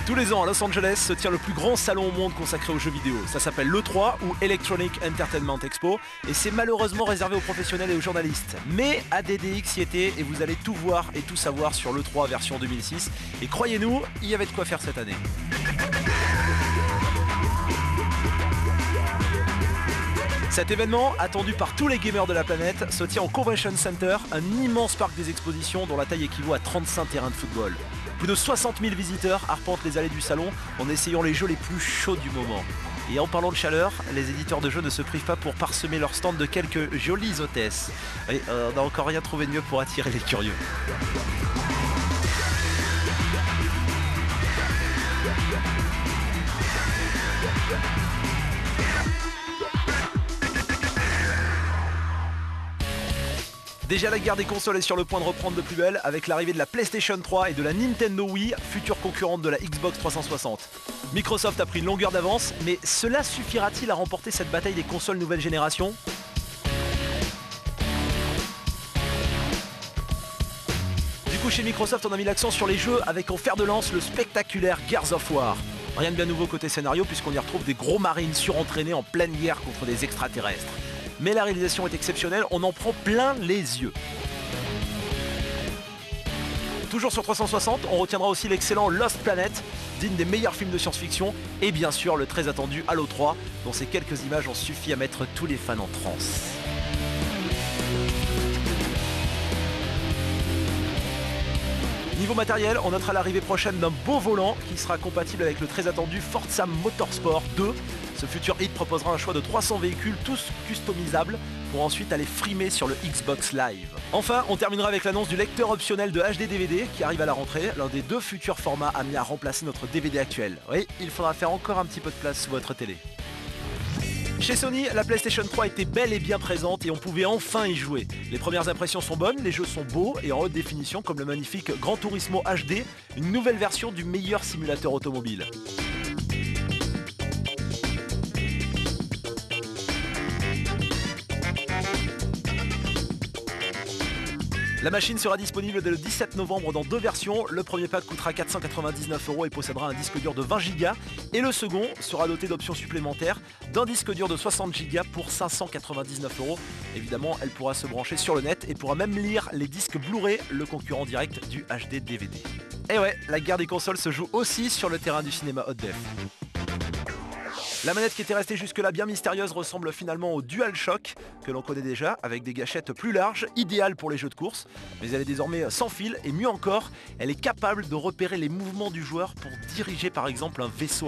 Tous les ans à Los Angeles se tient le plus grand salon au monde consacré aux jeux vidéo. Ça s'appelle l'E3 ou Electronic Entertainment Expo et c'est malheureusement réservé aux professionnels et aux journalistes. Mais ADDX y était et vous allez tout voir et tout savoir sur l'E3 version 2006. Et croyez-nous, il y avait de quoi faire cette année. Cet événement, attendu par tous les gamers de la planète, se tient au Convention Center, un immense parc des expositions dont la taille équivaut à 35 terrains de football. Plus de 60 000 visiteurs arpentent les allées du salon en essayant les jeux les plus chauds du moment. Et en parlant de chaleur, les éditeurs de jeux ne se privent pas pour parsemer leur stand de quelques jolies hôtesses. Et on n'a encore rien trouvé de mieux pour attirer les curieux. Déjà la guerre des consoles est sur le point de reprendre de plus belle avec l'arrivée de la PlayStation 3 et de la Nintendo Wii, future concurrente de la Xbox 360. Microsoft a pris une longueur d'avance, mais cela suffira-t-il à remporter cette bataille des consoles nouvelle génération ? Du coup chez Microsoft on a mis l'accent sur les jeux avec en fer de lance le spectaculaire Gears of War. Rien de bien nouveau côté scénario puisqu'on y retrouve des gros marines surentraînés en pleine guerre contre des extraterrestres. Mais la réalisation est exceptionnelle, on en prend plein les yeux. Toujours sur 360, on retiendra aussi l'excellent Lost Planet, digne des meilleurs films de science-fiction, et bien sûr le très attendu Halo 3, dont ces quelques images ont suffi à mettre tous les fans en transe. Niveau matériel, on notera l'arrivée prochaine d'un beau volant qui sera compatible avec le très attendu Forza Motorsport 2. Ce futur hit proposera un choix de 300 véhicules, tous customisables, pour ensuite aller frimer sur le Xbox Live. Enfin, on terminera avec l'annonce du lecteur optionnel de HD DVD qui arrive à la rentrée, l'un des deux futurs formats amenés à remplacer notre DVD actuel. Oui, il faudra faire encore un petit peu de place sous votre télé. Chez Sony, la PlayStation 3 était bel et bien présente et on pouvait enfin y jouer. Les premières impressions sont bonnes, les jeux sont beaux et en haute définition comme le magnifique Gran Turismo HD, une nouvelle version du meilleur simulateur automobile. La machine sera disponible dès le 17 novembre dans deux versions. Le premier pack coûtera 499 € et possédera un disque dur de 20 Go. Et le second sera doté d'options supplémentaires d'un disque dur de 60 Go pour 599 €. Évidemment, elle pourra se brancher sur le net et pourra même lire les disques Blu-ray, le concurrent direct du HD DVD. Et ouais, la guerre des consoles se joue aussi sur le terrain du cinéma haute def. La manette qui était restée jusque-là bien mystérieuse ressemble finalement au DualShock que l'on connaît déjà avec des gâchettes plus larges, idéales pour les jeux de course. Mais elle est désormais sans fil et mieux encore, elle est capable de repérer les mouvements du joueur pour diriger par exemple un vaisseau.